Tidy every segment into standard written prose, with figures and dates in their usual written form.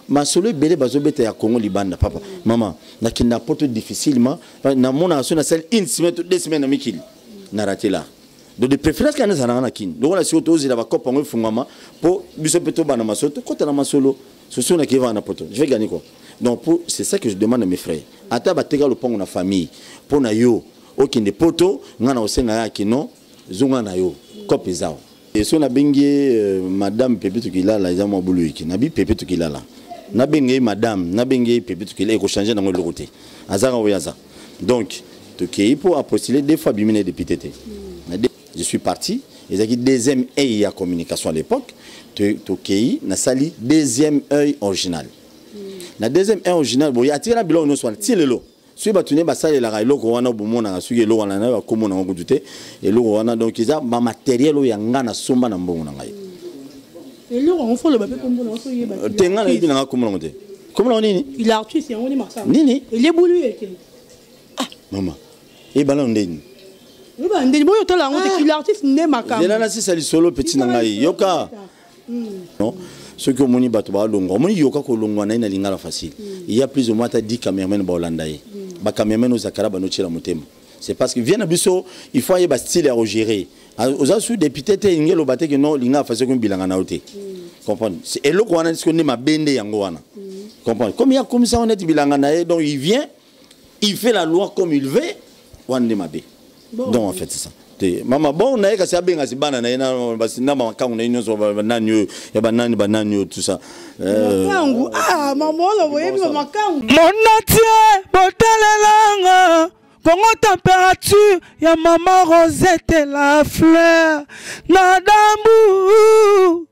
Masolo belé bazobeta ya Congo libanda papa. Maman, na qui n'importe difficilement na mon asso na celle une semaine 2 semaines na mikili. Na raté là. Donc de préférence quand on a na kin. Donc on a surtout aussi la va copa ngo fungama pour biso peto bana masoto kota na masolo. Ce sont na qui va na poto. Je vais gagner quoi. Donc c'est ça que je demande à mes frères. Ata batega le pont na famille pour na yo okinde poto ngana osenga ya kino zunga na yo kopezao. Et si on a bengue madame Pepe Tukila la ils ont boulou iki nabi Pepe Tukila la na bengue madame na bengue Pepe Tukila il faut changer dans le côté azara oyaza donc Tukei pour postuler des fois bimine député. Je suis parti ils ont dit deuxième œil à communication à l'époque Tukei na sali deuxième œil original na deuxième œil original bon il y a tiré bilon no soit tilelo si batune basale la railo ko wana bomona suki lo wana na ko mona ngo dute et lo wana donc ils a ma matériel o yanga na somba na mbongo na ngai et lo on faut le bapé comme bon so yeba tenga na ibina ko mona ngote comment on nini il artiste on est marsa nini il est boulu et ah maman et balon ndeni oui ba ndeni boyo to la ngote il artiste né makam là c'est ça solo petit na ngai yoka non ceux qui ont moni bato ba longo moni yoka ko longo na ina lingala facile il y a plus ou moins 10 cameramen ba holandais ba cameramen aux akara ba no tshela motema c'est parce que vient biso il faut y ba style à gérer aux asu député te ngelo baté que non linga fa ko bilanga na oté comprendre c'est eloko wana ce qu'on est ma bende yango wana comprendre comme il y a comme ça on est bilanga na donc il vient il fait la loi comme il veut wana mabe donc en fait c'est ça Mama bon na eka sabenga sibana na ina basina makangu na inyo so bananyo ya banani tout ça makangu ah maman lo boye makangu monatie botelelanga Congo température ya maman Rosette la fleur na dambu.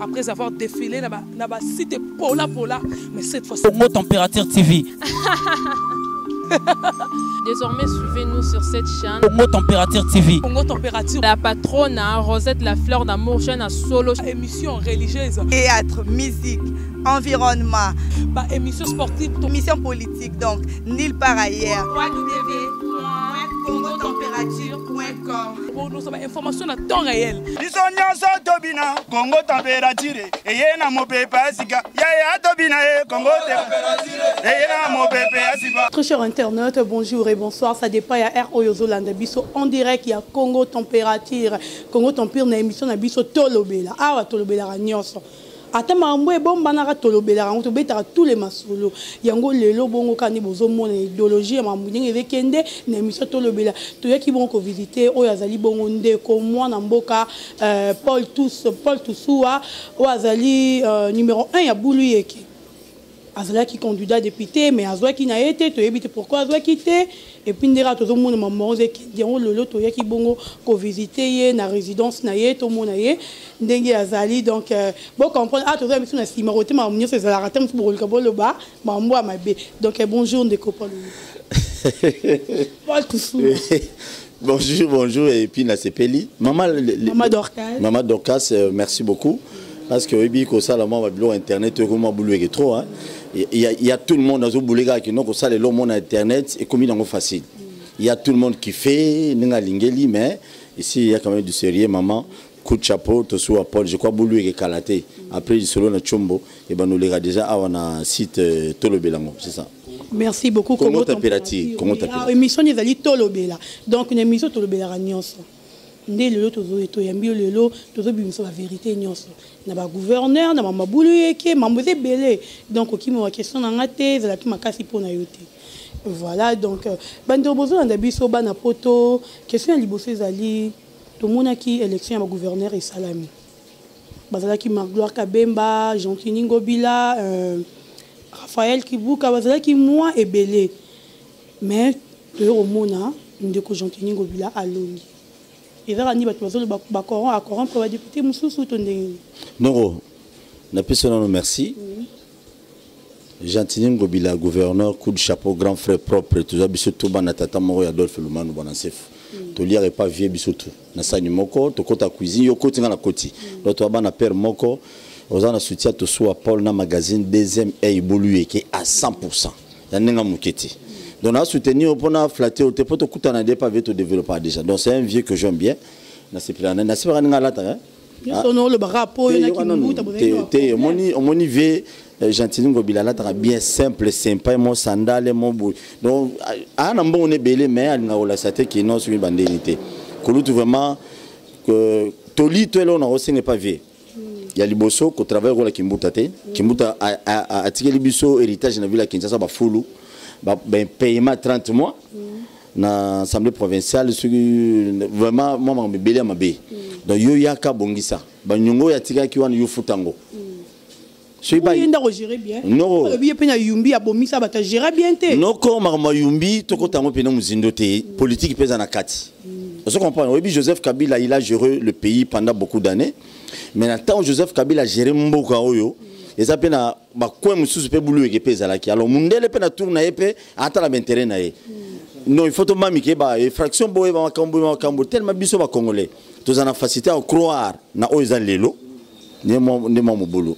Après avoir défilé na ba site pola mais cette fois Congo température TV. Désormais, suivez-nous sur cette chaîne. Congo Température TV. Congo Température. La patronne Rosette la fleur d'amour, chaîne à solo. Émission religieuse. Théâtre, musique, environnement. Bah, émission sportive. Émission politique, donc, nulle part ailleurs. www.congotempérature.com. Pour nous, information à temps réel. Congo Température. Et y a mon pépé Asika. Yaya Tobina, Congo Température. Et y a mon pépé Asika. Très chers internautes, bonjour et bonsoir. Ça dépend, il y a R. Oyozolanda Biso en direct, il y a Congo Température. Congo Température, une émission de Biso Tolobela. Ah, Tolobela Ragnoso. Atama mbwe bomba na tolobela rango beta tous les masolo yango lelo bongo kani bozo mona idéologie ya mambunye evekende na émission tolobela to yaki bongo visiter o yazali bongo ndeko mwana mboka Paul Toussoua o azali numéro 1 ya Boulou Yeke azala qui candidat député mais azwa qui na été to yebite pourquoi azwa quitté et puis ndera to mona maman qui dion lelo to yaki bongo ko visiter ye na résidence na ye to mona ye ndenge azali donc bon comprendre ah to za mission na sima roté ma munyo c'est la ratem pour le kabolo ba mambo amabe donc bonjour ndeko Paul bonjour et puis na sepeli maman Dorcas merci beaucoup parce que oui ko ça la maman ba internet ko ma boulou est trop hein il y a tout le monde dans ce boulot qui non ça le monde internet et comme il est facile il y a tout le monde qui fait ninga lingeli mais ici il y a quand même du sérieux maman coup de chapeau to sous Paul je crois boulou est kalaté après il solo na chombo et ben nous les déjà à un site Tolobelango c'est ça. Merci beaucoup. Congo Température. Émission des ali Tolobela donc une émission Tolobela Ragnoso ndé lelo tozo eto yambi lelo tozo bimisa la vérité nyonso na ba gouverneur na mama Boulou Yeke mamboze belé donc okimo wa question na ngate zala ki makasi pona yote voilà donc bando bozo na biso bana poto question ya liboso ezali to mona ki élection ya ba gouverneur et salami bazala ki Magloire Kabemba Jean-Tini Ngobila Raphaël Kibuka bazala ki moi et belé mais to mona ndeko Jean-Tini Ngobila alongi. Et là, on va Coran pour la députée Moussou Tondé. Non, na personne merci. Jean-Tini Ngobila, gouverneur, coup de chapeau, grand frère propre, tout ça, biso tout ban tata moro ya Adolphe Lumanu Bonansef. To lire et pas vieux biso tout. Na sani moko, to kota cuisine, yo koti na koti. L'autre ban na père moko, ozana soutien to soit Paul na magazine deuxième et Boulou qui à 100%. Ya nenga muketi. Donc, on a soutenu, on a flatté, on a pas développé déjà. Donc, c'est un vieux que j'aime bien. On a le barapo il y a moni ve Gentili Ngobila là très bien simple sympa mon sandale mon bout donc ana mbon ne belé mais na ola sate qui non sur bandinité kolutu vraiment que toli to là on a aussi n'est pas vie il y a liboso ko travail ko la kimbuta te kimbuta a tike libiso héritage na ville Kinshasa ba fulu ben paiement 30 mois na assemblée provinciale vraiment moi me belé ma be donc yo yaka bongisa ba nyongo ya tika ki wana yo futango oui, on gérer bien. Non. Il y a yumbi a bomi ça va te gérer bien te. Non comme ma yumbi to ko tango pena muzindo te politique pesa na kati. On comprend. Oui, Joseph Kabila il a géré le pays pendant beaucoup d'années. Mais maintenant Joseph Kabila a géré mboka oyo. Et ça pena ba ko mususu pe bulu eke pesa la ki. Alors mundele pena tourna epe ata la intérêt na e. Non, il faut to mami ke ba fraction boye ba makambo tellement biso ba congolais. Tous en a facilité à croire na oizan lelo.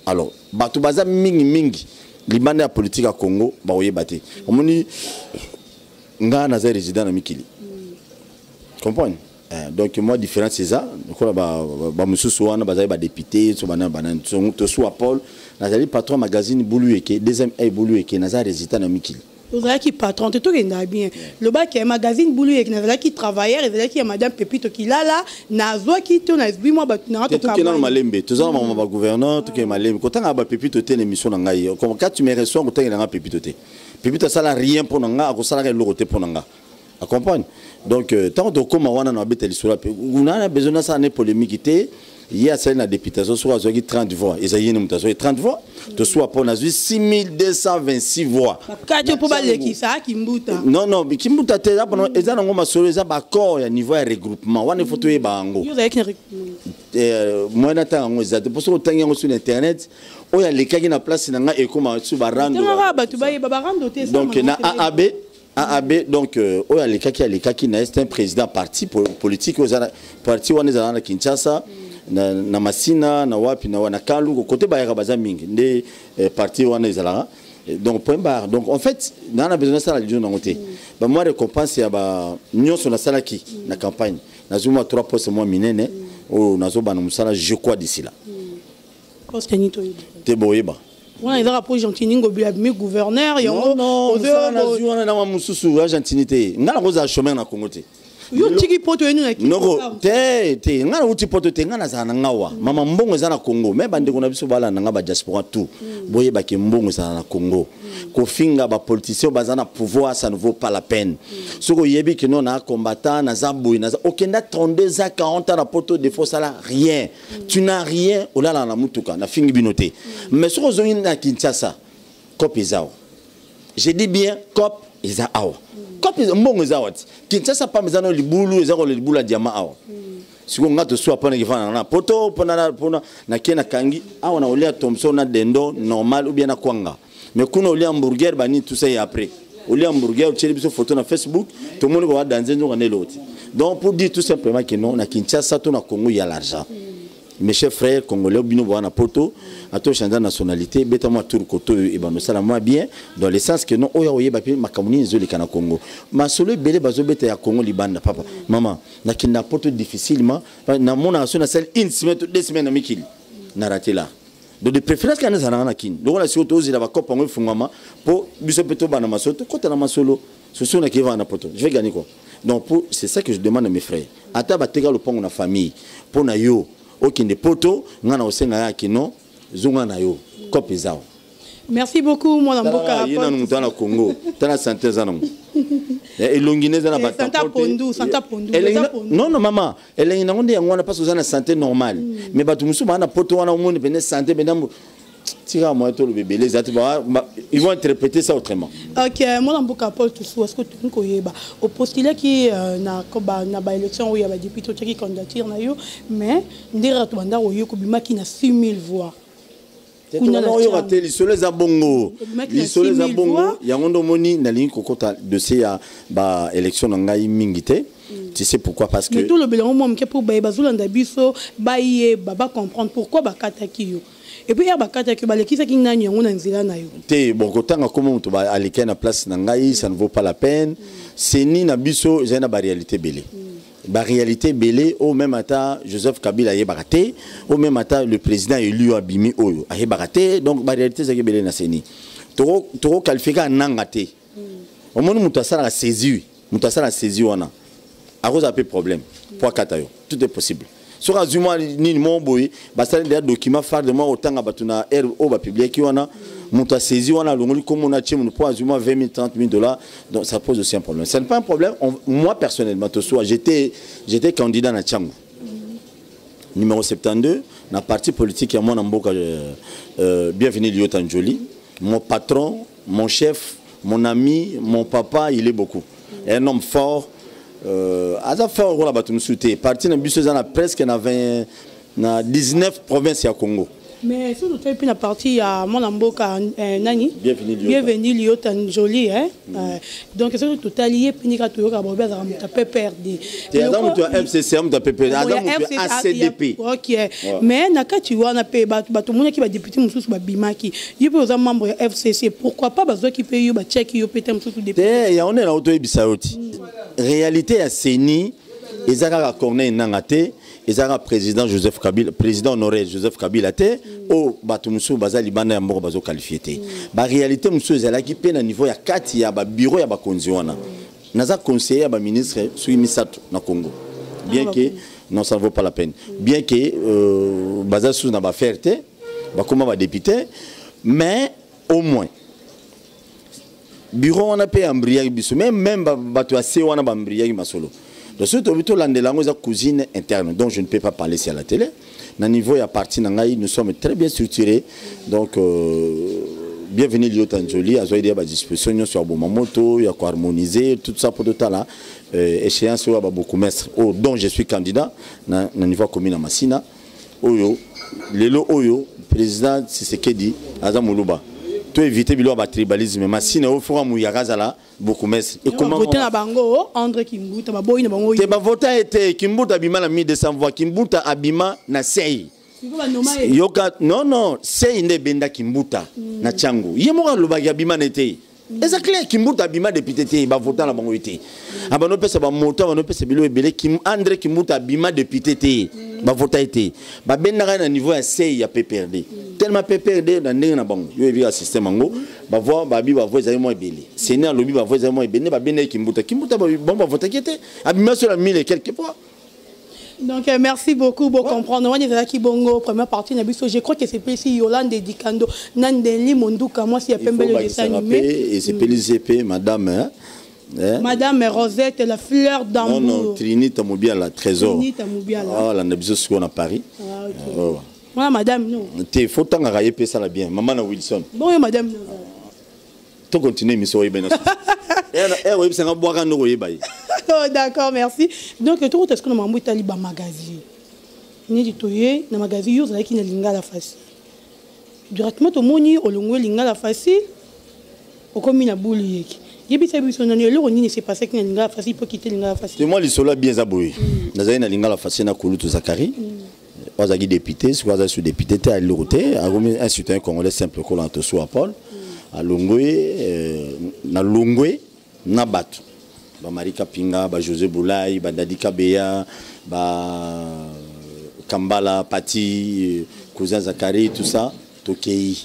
Alors, bato baza mingi libanda ya politique à Congo ba oyebate. Omoni nga na za résident na mikili. Comprendre? Donc moi différence c'est ça. Donc ba mususu wana baza ba député, so bana to so Paul, na zali patron magazine Bulu Eke, deuxième Bulu Eke na za résident na mikili. Vous avez qui patron, tout est bien. Le bas qui est magazine Boulou et qui travaillait, et qui est madame Pépito qui là, Nazo qui tourne à 8 mois, tout qui est dans Malembe, tout ça, mon gouverneur, tout qui est Malembe. Quand on a Pépito, tu as une émission dans Gaï. Quand tu me reçois, tu as une Pépito. Pépito, ça n'a rien pour Nanga, ça n'a rien pour Nanga. Tu comprends? Donc, tant que comme on a besoin de ça, on a polémique. Il y a une députation sur 30 voix. Il y a 30 voix. Tu sois pour 6226 voix. Non, non, mais Kimbuta, il y a un accord à niveau de regroupement. On a photo et bango. Moi, je pour ça que sur Internet, il y a les cas qui ont place dans la école. Donc, il y a AAB, donc, il y a les cas qui est un président parti politique. Parti où on est à Kinshasa. Na masina na wapi na wana kalu côté bayaka baza mingi ndé parti wana ezala donc point barre donc en fait on a besoin de ça la ligne ngoté ba moi récompense ya ba nyonso na salaki na campagne nazuma 3 postes moi minene o nazoba na musala je crois d'ici là poste ni to te boyeba on a rapport Gentili Ngobila mi gouverneur yango non nazuma na mususu Gentilité ngala koza chemin na Congo te yo tiki poto enu na Noko te ngana uti poto te ngana za na ngawa mama mbongo za na Congo me bande kona biso bala na ngaba diaspora tout boye ba ke mbongo za na Congo ko finga ba politicien baza na pouvoir ça ne vaut pas la peine soko yebi que non na combattant na zamboui na okenda 32 à 40 ans na poto de faux ça rien tu n'as rien olala na mutuka na fingi binoté mais soko zongi na Kinshasa cop izao je dis bien cop izao cop mbongo izao Kinshasa pas mezano libulu ezako libulu la diamant awa siko ngato so apana kifana na poto pona na kena kangi awa na olia Thompson na dendo normal ou bien na kwanga mais kuna olia hamburger bani tout ça et après olia hamburger tu biso photo na Facebook tout le monde va danser nous on est l'autre donc pour dire tout simplement que non na Kinshasa to na Congo il y a l'argent mes chers frères congolais bino na poto ato chanda nationalité beta moi tour koto e ba mesala moi bien dans le sens que non oya oyeba pe makamuni zoli kana Congo masolo belé bazo beta ya Congo libanda papa maman na kinda poto difficilement na mona so na celle une semaine 2 semaines na mikili na raté là donc de préférence kana zana na kin donc la surtout ozila ba kopa ngo fungama po biso peto bana masoto kota na masolo ce sont na qui va na poto je vais gagner quoi donc c'est ça que je demande à mes frères ata bateka le pont na famille pour na yo okinde poto ngana osenga ya kino zunga na yo kopi zao. Merci beaucoup mon mboka yina nous dans le Congo tana santé zanam et longinez na bata santa pondu non maman elle ina ngonde ngwana parce que za na santé normale mais batu musu bana poto wana monde bene santé benambo tira moi to le bébé les atiba ils vont interpréter ça autrement. OK mon mboka Paul tout est-ce que tu koyeba au postulat qui na ba élection où il y a ba député qui candidature na yo mais ndira to banda oyo ko bimaki na 6000 voix. Kuna na oyo bateli solo za bongo lisolo za bongo yangondo moni na ligne kokota dossier ya ba élection na ngai mingité. Tu sais pourquoi parce que tout le bilan moi mke pour ba bazulanda biso ba yé baba comprendre pourquoi ba kataki yo. Et puis, il y a des gens qui bon, comment tu vas aller à la place, ça ne vaut pas la peine. C'est ni na biso, j'ai une réalité belé. La réalité belé au même temps Joseph Kabila est baraté, au même temps le président élu Abimi Oyo est baraté, donc la réalité c'est que belé na seni. Toro qualifié nangate. Au moins mutasala saisi, mutasala saisi wana. À cause d'un problème. Pour katayo, tout est possible. Sur un zuma ni mon boy, basta des documents phare de moi autant à batuna RO va publier qui wana. Monta saisi on a le comme on a tché mon poids 20 000 30 000 $, donc ça pose aussi un problème. Ce n'est pas un problème. Moi personnellement, j'étais candidat à Tchangou. Numéro 72, la parti politique à mon amboka bienvenue Lyotan Jolie. Mon patron, mon chef, mon ami, mon papa, il est beaucoup. Un homme fort. À fort on a battu nous souhaiter. Parti dans bus dans presque dans 19 provinces à Congo. Mais si vous faites une partie à mon amboka nani bienvenue Lyotan Jolie hein donc c'est tout allié pinika to yoka bobe za muta PPRD et adam tu FCC muta PPRD adam tu ACDP OK mais nakati wana pe bato mona ki ba député mususu ba bimaki yipe oza membre ya FCC pourquoi pas bazo ki pe yo ba check yo pété mususu député ya on est là auto ebisauti réalité ya seni ezaka Corneille Nangate ezaka président Joseph Kabila président honoré Joseph Kabila te o bato musu bazali bana ya mboko bazo qualifié te ba réalité musu ezala ki pe na niveau ya kati ya ba bureau ya ba konzi wana naza conseiller ya ba ministre sui misato na Congo bien que non ça ne vaut pas la peine bien que baza sous na ba fierté ba comment ba député mais au moins bureau on a payé embriac biso même bato ya se wana ba embriac masolo. Donc, ce que cousine interne, dont je ne peux pas parler ici à la télé. Au niveau de parti, nous sommes très bien structurés. Donc, bienvenue Lyotan Jolie. À Zoïdia, à disposition sur Bomamoto, il y a quoi harmoniser, tout ça pour tout à l'heure. Échéance, il y a beaucoup de dont je suis candidat, au niveau commune à Massina. Oyo, Lelo Oyo, président Tshisekedi, Azamoulouba. Tout éviter le tribalisme, mais si nous faisons un beaucoup mais et comment voter na bango André Kimbuta ba boy na bango te ba voter été Kimbuta abima na 1200 voix Kimbuta abima na sei yoka non sei ne benda Kimbuta na Tchango yemo ka lobaki abima na été exactement Kimbuta abima député te ba voter na bango été abano pesa ba moto abano pesa bilo ebele André Kimbuta abima député te ba voter été ba benda na niveau ya sei ya PPRD tellement PPRD dans ndenge na bango yo ebi ya système ngo ba voir ba bi ba voix za mo ebele Sénat lobi ba voix za mo ebele ba benda Kimbuta ba bon ba voter qui était abima sur la 1000 et quelques fois. Donc merci beaucoup pour comprendre. Moi qui bongo première partie na biso je crois que c'est Pesi Yolande Dikando Nandeli Monduka moi si Pembele le dessin animé et c'est PLZP madame Madame Rosette la fleur d'amour. Non Trinité Mobiala trésor. Trinité Mobiala. Ah la na biso sur à Paris. Ah OK. Moi madame non. Te faut tant railler ça la bien. Maman na Wilson. Bon madame. Tu continues mission bien. Oui, c'est un boire no yebay. D'accord, merci. Donc tout est-ce que nous m'ambo itali ba magazine. Ni ditoye na magazine yo zaki na lingala facile. Directement to moni olongwe lingala facile. Okomi na bouli yeki. Yebi sabi sonani le roni ne s'est passé que na lingala facile pour quitter lingala facile. C'est moi li sola bien zaboui. Nazali na lingala facile na Kolutu Zakari. Ozaki député, soit za sous député te à l'oroté, a remis un citoyen congolais simple ko lanto so Paul. A Longwe na Longwe na Batu. Ba Marika Pinga, ba José Boulay, ba Dadi Kabeya, ba Kambala, Pati, cousin Zakari, tout ça, Tokei.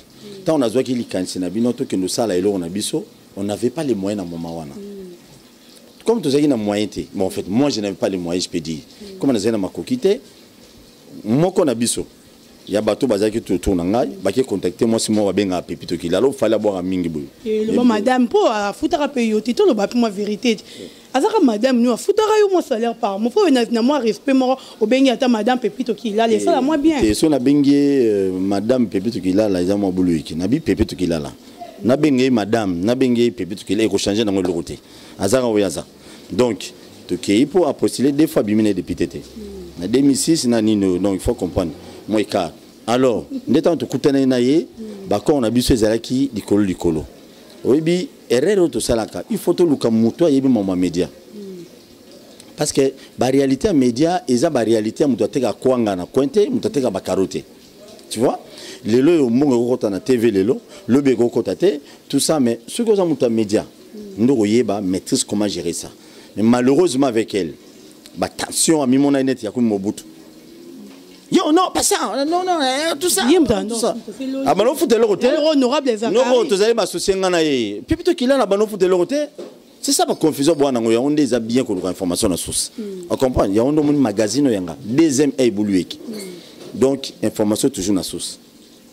Tant on a joué qu'il y a un binoto que nous ça là on a biso, on n'avait pas les moyens à moment wana. Comme tout ça il y a moyen té. Bon en fait moi je n'avais pas les moyens je peux dire. Comme on a zéna makokité, moi qu'on a biso. Il y a bateau bazaki tout tourne ngai, ba qui contacter moi si moi va benga pepito ki lalo fallait boire mingi boy. Et le madame po a futara payo tito le ba moi vérité. Azaka madame nous a futara yo mon salaire par moi faut na moi respect moi au bengi ata madame pepito ki là les ça moi bien. Et so na bengi madame pepito ki là ils ont boulou ki na bi pepito ki là. Na bengi madame, na bengi pepito ki là il faut changer dans le côté. Azaka oyaza. Donc to ki pour postuler deux fois bimine député. Na 2006 na nino donc il faut comprendre. Moi car alors n'étant tout coûter na ye ba ko on a biso ezalaki likolo oyebi erreur to salaka il faut to luka muto yebi mama média parce que ba réalité média eza ba réalité muto teka kwanga na kwente muto teka ba carotte tu vois lelo yo mongo ko na TV lelo lobe ko kotate tout ça mais ce que ça muto média ndoko yeba maîtrise comment gérer ça mais malheureusement avec elle ba tension à mimona net ya comme Mobutu. Yo non pas ça, non tout ça. Tout ça. Ah bah non fout le côté. Honorable les non tu allez m'associer ngana ye. Puis plutôt qu'il a la banon fout le côté. C'est ça la confusion bwana ngo ya on des bien que l'information na source. On comprend, il y a un magazine yanga deuxième évolué. Donc information toujours na source.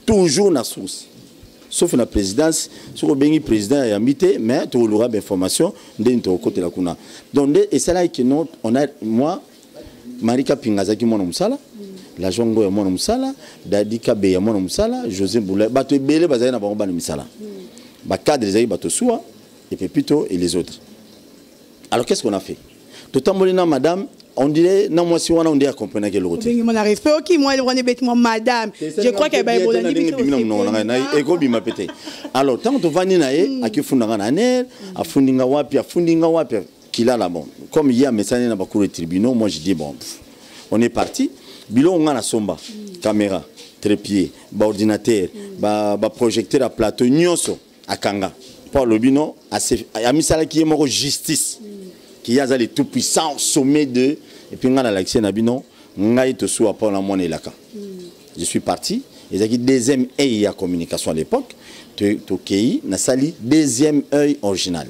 Toujours na source. Sauf la présidence, sur le béni président et invité, mais tu auras d'informations d'un côté la kuna. Donc et c'est là que nous on a moi Marika Pingazaki mon musala, la Jongo ya mon musala, Dadi Kabe ya mon musala, José Boulay, bato belé bazali na bango ba musala. Ba cadre les bato soa et puis plutôt et les autres. Alors qu'est-ce qu'on a fait? Tout en molina madame, on dirait non moi si on dirait comprendre que le côté. Mon respect OK moi le bête moi madame. Je crois qu'elle va bima pété. Alors tant on va ni naé akifunda na ner, afundinga wapi kila là bon. Comme il y a message na bakuru tribunaux, moi je dis bon. On est parti, bilo on a la somba, caméra, trépied, ordinateur, projecteur à plateau nyonso akanga. Pour le bino a mis ça qui est mort justice. Qui a les tout puissants au sommet de et puis on a l'accès na bino ngai to soit pour la monnaie là. Je suis parti, ils a dit deuxième œil à communication à l'époque, to kei na sali deuxième œil original.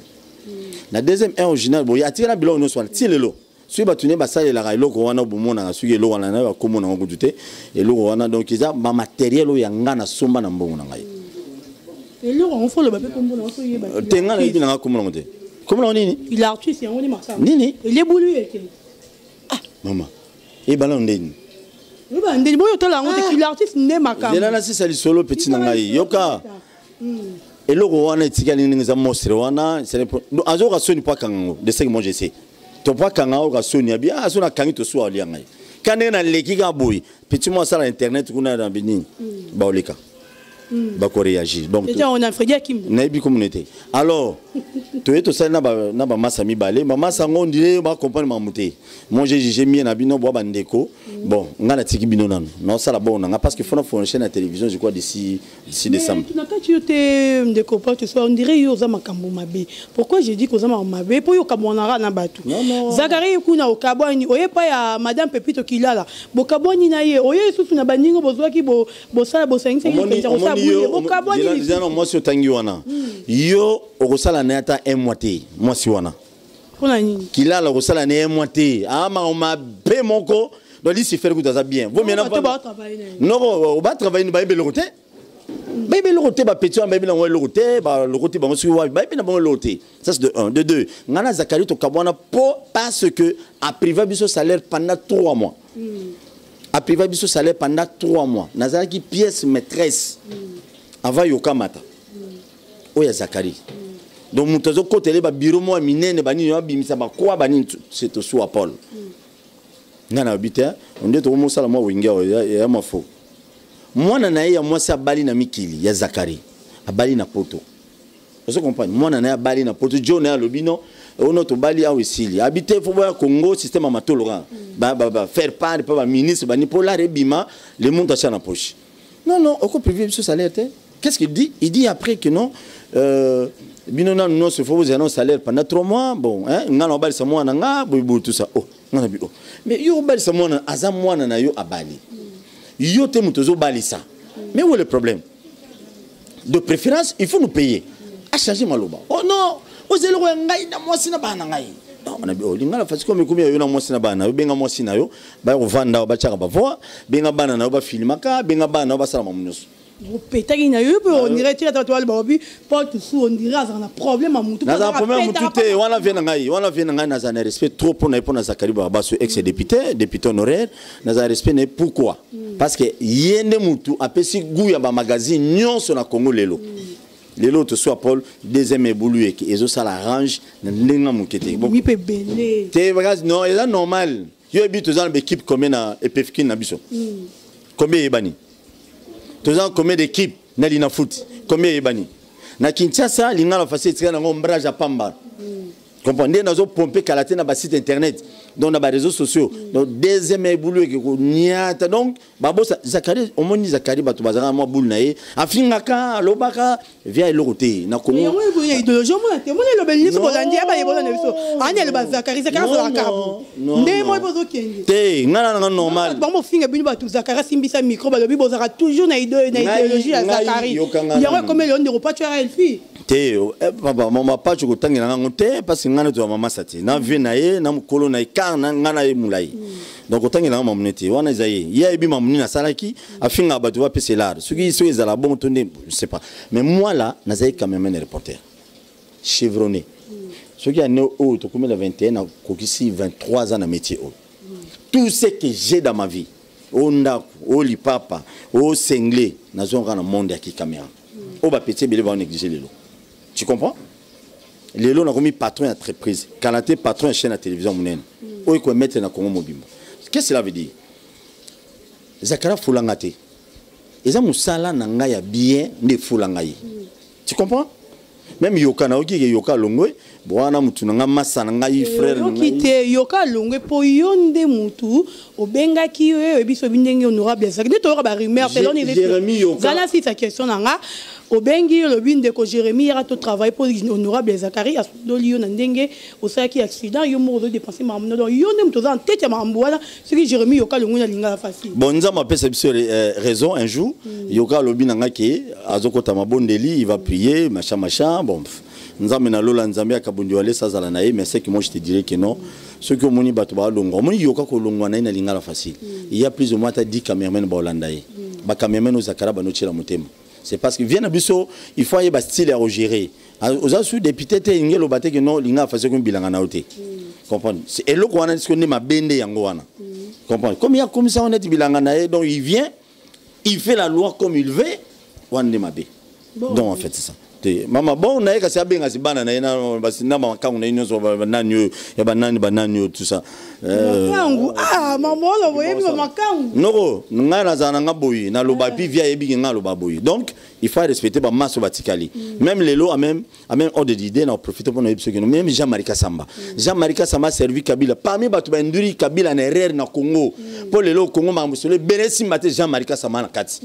Na deuxième œil original bon il y a tiré la bilo no soit tilelo. Suis batune ba sali la railo ko wana bomona na sugi lo wana na ko mona ngo dute et lo wana donc ils a ma matériel o yanga na somba na mbongo na ngai. Et lo on faut le ba pe kombo na so yeba. Tenga na ibina ko mona ngote. Comment on dit? Il a artiste, il est marqué. Nini? Il est boulu. Ah, maman. Et ballon ndeni. Oui, bah ndeni boyo to la honte qu'il artiste né marqué. Il a c'est sali solo petit nangai. Yoka. Et le wana tikali ninga mostre wana, c'est azo ka soni pa kango. De ce que moi je sais. To pa kango ka soni abi, ah sona kangi to so ali ngai. Kana na leki ka boy. Petit moi ça internet kuna na bini. Ba oleka. Ba ko réagir. Donc déjà on a Frédéric Kim. Naibi communauté. Alors, tu es tout ça na ba massa mi balé, mama sango on dirait ba comprendre ma mouté. Moi j'ai mis na bino bo bandeko. Bon, ngana tiki bino nan. Non ça la bonne parce que faut une chaîne à télévision je crois d'ici décembre. Tu n'as pas tu te de copain tu sois on dirait yo za makambo mabe. Pourquoi je dis que za mabe pour yo kabonara na batu. Zakari kuna okabwani oye pa ya madame Pepito Kilala. Bo kabwani na ye oye susu na baningo bozwaki bo sala bo 5 moi si otangi wana yo okosala na ata un mois te moi si wana pona nini Kilala okosala na un mois te ama on m'a be moko donc il se fait que ça bien vaut mieux non on va travailler ba be le côté ba be le côté ba petit ba be na le côté ba le côté ba moi si wa ba be na bon le côté ça c'est de 1 de 2 ngana Zakari to kabwana parce que a privé biso salaire pendant 3 mois a privé biso salaire pendant 3 mois nazala qui pièce maîtresse avant yokamata oya Zakari donc mutozo kotele ba bureau mo minene bani yo bimisa ba kwa bani c'est to soit Paul ngana habiter on dit to mo sala mo winga ya mafo mwana na ya mo sa bali na mikili ya Zakari abali na poto vous comprenez mwana na ya bali na poto John ya lobino ono to bali a Wesili habiter fo ba Congo système amatologa ba faire part pas ministre bani pour la rebima le monde a na poche non on privé ce salaire. Qu'est-ce qu'il dit? Il dit après que non, binona non se faut vous un salaire pendant 3 mois. Bon, hein, ngana bali sa mwana nga, boy tout ça. Oh, ngana bi oh. Mais yo bali sa mwana azam mwana na yo abali. Yo te mutozo bali ça. Mais où est le problème? De préférence, il faut nous payer. A changer maloba. Oh non, ozelo ngai na mwasi na bana ngai. Non, on a dit oh, lingala fasi comme combien yo na mwasi na bana, benga mwasi na yo, ba vanda ba chaka ba voix, benga bana na ba filmaka, benga bana ba sala mamunoso. Pétagi na yo on dirait tu as toi babi pas tout sous on dirait ça un problème à mutu na problème mutu te wana vient ngai na za respect trop pour na Zakari Baba ce ex député honoraire na za respect ne pourquoi parce que yende mutu apesi guya ba magazine nyonso na Congo lelo to soit Paul deuxième évolué qui ezo ça l'arrange na ndenga mukete oui pe belé te non c'est normal yo habite dans l'équipe comme na EPFK na biso combien ebani tous ans combien d'équipes na lina foot combien ebani na Kinshasa lingala facile tika na ngombraja pamba comprendre nazo pomper kalaté na ba site internet donc dans les réseaux sociaux donc deuxième éboulé que niata donc babo Zakari au moins Zakari batu bazanga mo boule nae afingaka lobaka via elokote na Congo mais idéologie moi te moi le beli so bolandi ba yebola na biso ani le Zakari so la kabu ndé moi bozo kenge te ngana na normal ba mo finga bini batu Zakari simbisa micro ba lobi bozaka toujours na idéologie ya Zakari yango comme le ndeko pas tu as une fille te papa mama pas tu kotangela ngango te parce que ngana to mama sati na vie na ye na mukolo na ikar na ngana ye mulai donc otangela ngango monete wana zaye ya ebi mamuni na salaki afinga batu va pese l'art ce qui sont ezala bon tonné je sais pas mais moi là na zaye quand même un reporter chevronné ce qui a né au to comme le 21 a kokisi 23 ans na métier au tout ce que j'ai dans ma vie au ndako au lipapa au senglé na zonga na monde ya caméra au ba petit belé va négliger les lots. Tu comprends? Les lots, on a commis patron d'entreprise. Quand on est patron de chaîne de télévision, on est mettre dans Congo Mobimbo. Qu'est-ce que cela veut dire? Zakara Foulangate. Et ça, Moussala Nangaya bien de Foulangaye. Tu comprends? Même Yoka Naoki et Yoka Longwe, Boana Moutunanga Massa Nangaye frère. Yoka Longwe, pour Yonde Moutou, au Benga qui est biso bindenge honorable. Ça veut dire que rumeur, c'est l'on est Jérémy Yoka. Zana si sa question nanga. Au Bengi, le bin de ko Jérémy ira tout travail pour honorable Zakari à Dolio Nandenge au Saki accident yo mo de dépenser mamno donc yo nem toza en tête ya mamboana ce que Jérémy Yoka le nguna linga facile bon nous avons appelé cette raison un jour Yoka lobi nanga ke azokota mabondeli il va prier machin bon nous avons na lola nzambe akabundi wale sazala nae mais c'est que moi je te dirais que non ce que moni bato ba longo moni Yoka ko longo na linga facile il y a plus ou moins 10 caméramans ba holandaye ba caméramans aux Zakara ba no tshela motema. C'est parce que vient à Bisso, il faut y avoir style à gérer. Aux autres députés, il y a le bâté que non, il y a fait un bilan en auté. Comprendre? Et là, on a dit qu'on est ma bende yangoana. Comprendre? Comme il y a comme ça, on est bilan en aé, donc il vient, il fait la loi comme il veut, on est ma bé. Donc en fait, c'est ça. Maman bon na eka sabe ngasi bana na ina basina makangu na inyo so bananyo ya bananyo tout ça makangu maman lo boye makangu noko ngana zana ngaboyi na lobapi via ebi ngalo baboyi donc il faut respecter ba maso batikali même les lots même ordre d'idée na profiter pour nous que même Jean-Marie Samba a servi Kabila parmi batu ba nduri Kabila na erreur na Congo pour les lots Congo mamusole benesi mate Jean-Marie Samba na kati.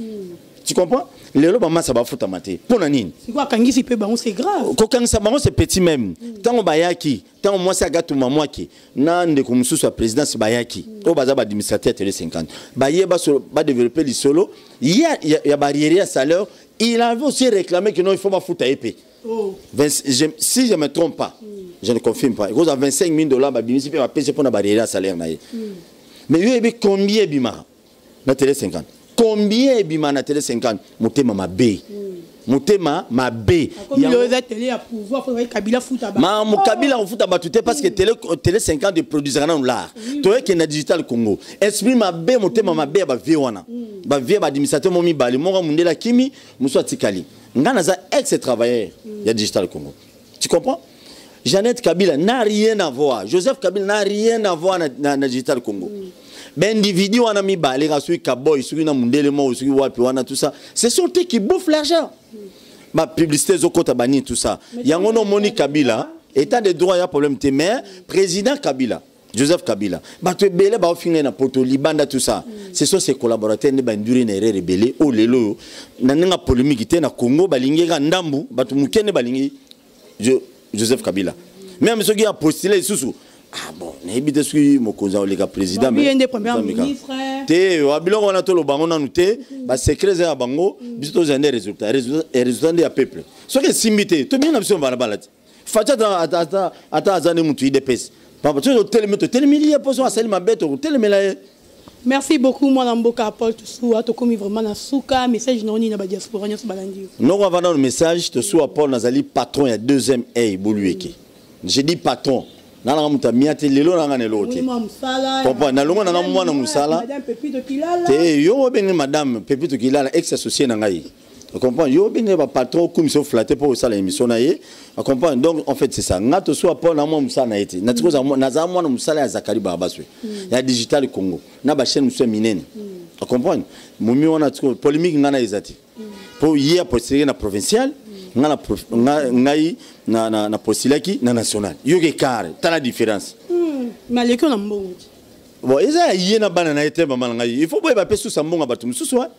Tu comprends? Les lots ça va foutre maté. Pour nani? C'est quoi quand c'est peu c'est grave. Quand ça c'est petit même. Tant bayaki, tant moi ça gâte maman qui. Nande comme sous sa présidence bayaki. Au bazar administrateur télé 50. Baye ba développer les solo. Il y a barrière à salaire. Il avait aussi réclamé que non il faut pas foutre à épée. Si je ne me trompe pas, je ne confirme pas. Cause à $25 000 ba municipal va payer pour la barrière à salaire naé. Mais il y a combien bima na télé 50? Combien bima na télé 50 motema mabe motema mabe comme le télé à pouvoir faudrait Kabila futa ba ma Kabila futa ba tout parce que télé 50 de produisera dans l'art toi qui na digital Congo esprit mabe motema mabe ba vie wana ba vie ba administrateur momi bali monga mundela kimi muso tikali ngana za ex travailleur ya digital Congo tu comprends? Jeannette Kabila n'a rien à voir, Joseph Kabila n'a rien à voir na digital Congo. Ben individu wana mi balé rasui kaboy sui na mundele mo sui wapi wana tout ça c'est son truc qui bouffe l'argent ma publicité zokota bani tout ça yango no moni Kabila état de droit ya problème te mais président Kabila Joseph Kabila ba to belé ba finir na poto libanda tout ça ce sont ses collaborateurs ne ba nduri na erreur belé o lelo na nga polémique te na Congo balingi ga ndambu ba to mukene balingi Joseph Kabila même ceux qui a postulé sous ah bon, n'habite suis mon cousin le président mais bien des premiers ministres té wabiloko wana to lo bango na nuté ba secret za bango biso zande résultat de ya peuple ce que simité to bien na biso bana balati facha ata azane mutu IDPS papa to telemeli ya poso asali mabeto telemela. Merci beaucoup mon amboka Paul Toussou to komi vraiment na suka message noni na ba diaspora nyos balandi non on va dans le message Toussou Paul Nazali patron ya deuxième A bolueke j'ai dit patron nana muta miate lelo nanga nelo te papa na longo nanga mwana musala madame Pepito Kilala te yo bengi madame Pepito Kilala ex associé nanga yi tu comprends yo bengi ba patron commission flatté pour ça l'émission na yi tu comprends donc en fait c'est ça ngato soit pas na mwa musala na été na tiko za mwana musala ya Zakari Barabaswe ya digital Congo na ba chaîne musala minene tu comprends mumi wana tiko polémique ngana ezati pour hier poster na provincial ngai na postulaki na national yo ke carré t'as la différence Mais les gens ont bon. Bon, ils ont yé na banana été maman ngai. Il faut boy ba pesu sambonga batum susu wa.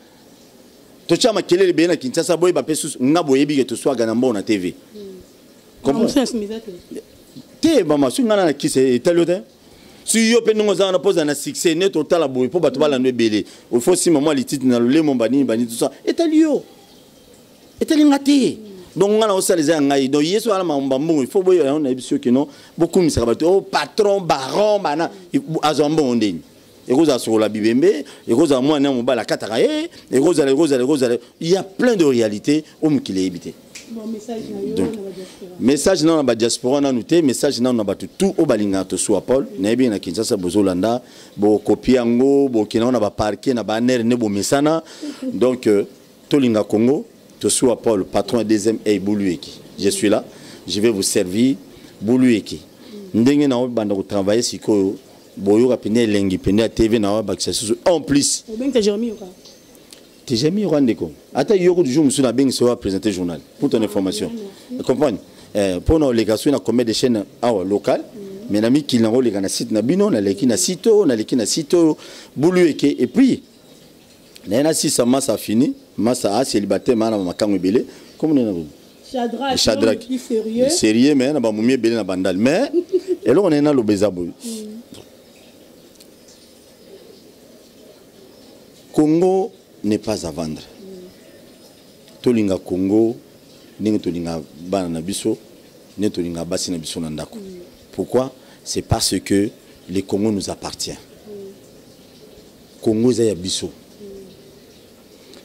To chama kelele be na Kinshasa boy ba pesu ngabo yebi ke to swa gana mbona TV. Comment ça se met? Te mama su ngana na kise italiote. Si yo pe nongo za na pose na succès net total boy po bato bala no belé. Il faut si maman li titre na le mon bani tout ça. Italio. Itali ngati. Donc on a aussi les angai. Donc yeso ala mamba mbongo il faut boy on a bisio que non beaucoup misaka bato oh patron baron bana azombo ondeni. Egoza sur la bibembe, egoza moi na mobala kataka egoza. Il y a plein de réalités au mukile ebité. Bon message na yo na diaspora. Message na ba diaspora na nuté, message na ba tout au balinga to soit Paul, na bien na Kinshasa bozolanda, bo kopiango, bo kina na ba parquet na ba ner ne bo mesana. Donc tolinga Congo, to soit Paul, patron deuxième et Boulueki. Je suis là, je vais vous servir Boulueki. Ndenge na banda ko travailler siko boyo rapine lengi pene TV na ba en plus. Ou bien que Jérémy ou pas? Jérémy Rwandeko. Attends, il y a du jour monsieur na beng se va présenter le journal pour ton information. Tu comprends? Pour nos légations na combien de chaînes locales, mais nami qui n'ont les gana site na bino na leki na sito Boulueki et puis na si ça massa fini, massa a célibataire mana makango belé comme on a Shadrach. Sérieux mais na ba mumie belé na bandal mais et là on est na lo bezabo. Congo n'est pas à vendre. Tolinga Congo, n'est tolinga bana biso, n'est tolinga basi na biso nandako. Pourquoi? C'est parce que le Congo nous appartient. Congo za ya biso.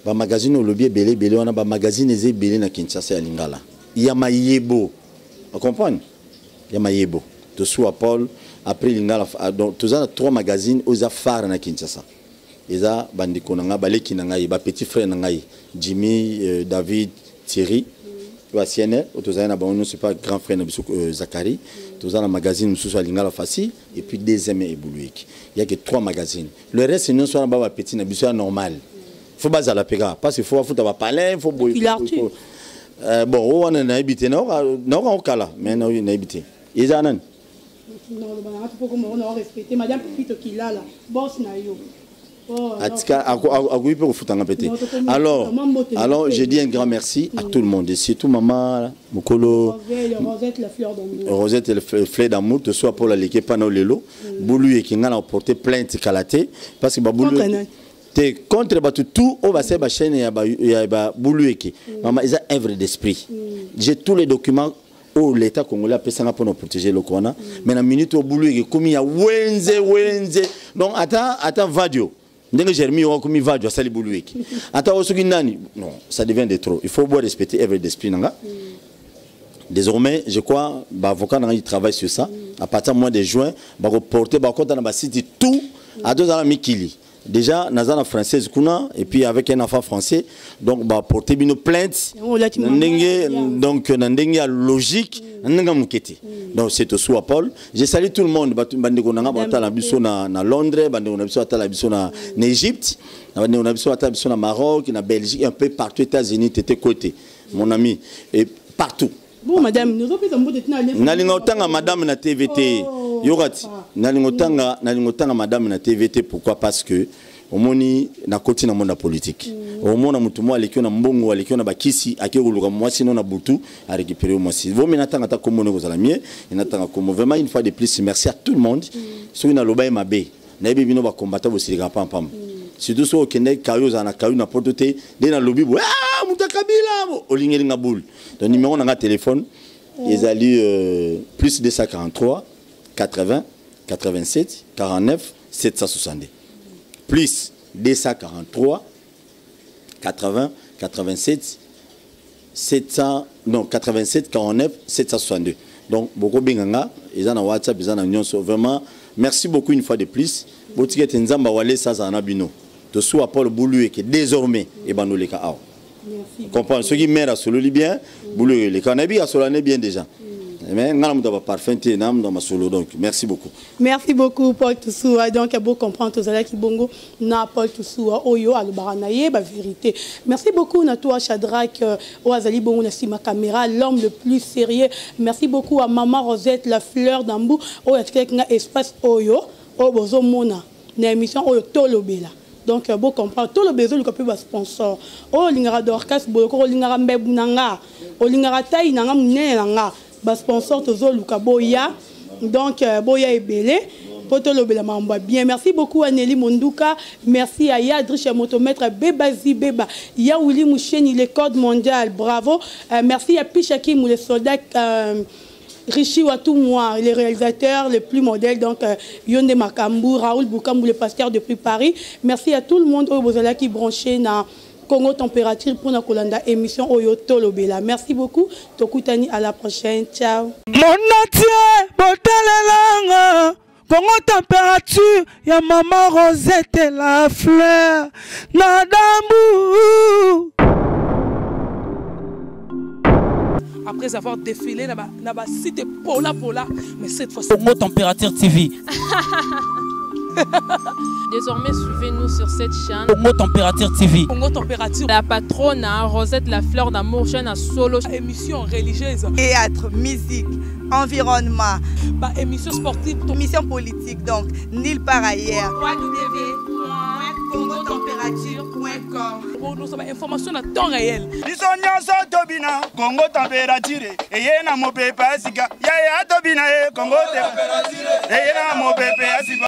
Ba magazine lobby belé on a ba magazine zé belé na Kinshasa ya Lingala. Ya mayebo. Vous comprenez? Ya mayebo. De soit Paul après Lingala donc tous a 3 magazines aux affaires na Kinshasa. Eza bandiko nanga baleki nanga ba petit frère nanga Jimmy David Thierry wa CNL autozana na bango c'est pas grand frère na biso Zakari tozana magazine mususu alingala facile et puis deuxième et Boulueki il y a que 3 magazines le reste non soit ba petit na biso normal faut baza la pega parce qu'il faut fouta ba palais faut bon on a habité non on kala mais on a habité eza nan non ba faut comme on a respecté madame Pito qui là boss na yo. Alors, je dis un grand merci à tout le monde. Et surtout maman, Mokolo, Rosette et le fleur d'amour, de soit pour la ligue Panolelo, Boulu et qui a porté plainte Kalaté, parce que Boulu est contre tout, on va se la chaîne et Boulu et qui. Maman, ils ont œuvre d'esprit. J'ai tous les documents. Oh, l'État congolais a fait ça pour nous protéger le corona. Mais la minute au Boulu et comme il y a Wenze. Donc, attends, Vadio. Non, ça devient de trop. Il faut respecter œuvre d'esprit. Désormais, je crois, l'avocat travaille sur ça. À partir du mois de juin, il va reporter tout à 2 ans Mikili. Déjà, dans la française, et puis avec un enfant français, donc, il va porter une plainte. Donc, il y a logique. Donc, c'est au soit Paul. Je salue tout le monde. À Londres, en Égypte, en Maroc, en Belgique, un peu partout, États-Unis, t'étais côté, mon ami, et partout. Bon, madame, nous avons madame na TVT. Yorati, nalingotanga madame na TVT. Pourquoi? Parce que au moni na koti na monde politique. Au mona mutumo alekio na mbongo alekio na bakisi akiruluka mwasi no na butu a récupérer mwasi. Vous me natanga ta komono ko zala mie, natanga komo vraiment une fois de plus merci à tout le monde. So ina loba mabe. Na yebi bino ba combattre bo silika pam pam. Surtout so kende kayo za na kayo na potote de na lobi bo ah mutakabila bo olingeli ngabul. Donc numéro na téléphone ezali plus 243 80 87 49 762 plus 243 80 87 700 non 87 49 762 donc beaucoup binganga ils ont WhatsApp ils ont nyonso vraiment merci beaucoup une fois de plus botike nzamba wale ça na bino to soit Paul Boulueki désormais et banoleka aw merci comprendre ceux qui mèrent à solo bien Boulueki les canabi à solo bien déjà Mais on a un parfum dans ma solo, donc merci beaucoup. Merci beaucoup Paul Toussoua. Donc il y a beau comprendre tous les qui bongo na Paul Toussoua oyo albaranaye ba vérité. Merci beaucoup na toi Shadrach Oazali bongo na sima caméra, l'homme le plus sérieux. Merci beaucoup à maman Rosette la fleur d'Ambou oyo atika espace oyo o bozo mona na émission oyo tolobela. Donc beau comprendre tout le besoin le peu sponsor. Oh lingara d'orchestre boloko lingara mbebu nanga. O lingara taille nanga munene nanga. Ba sponsor tozo luka boya. Donc boya ebele poto lobela mamba bien. Merci beaucoup à Nelly Monduka, merci à Yadriche motomètre Bebazi Beba, Yaouli Moucheni les codes mondial, bravo. Merci à Pichaki mou les soldats Richi Watoumoua, les réalisateurs les plus modèles, donc Yonde Makambu, Raoul Boukambou, le pasteur depuis Paris. Merci à tout le monde au Bozala qui branché na Congo Température pour la Kolanda émission Oyo Tolobela. Merci beaucoup. Tokutani à la prochaine. Ciao. Mon entier, Botelelanga. Congo Température, ya maman Rosette la fleur. Nadambu. Après avoir défilé dans la cité Pola, mais cette fois-ci. Congo Température TV. Désormais, suivez-nous sur cette chaîne. Congo Température TV. Congo Température. La patronne Rosette la fleur d'amour, chaîne à solo. Émission religieuse. Théâtre, musique, environnement. Bah, émission sportive. Émission politique, donc nulle part ailleurs. www.congotempérature.com. Pour nous avoir information à temps réel. Biso nyonso tobina Congo Température eye na mopepe asika ya tobina Congo Température eye na mopepe asika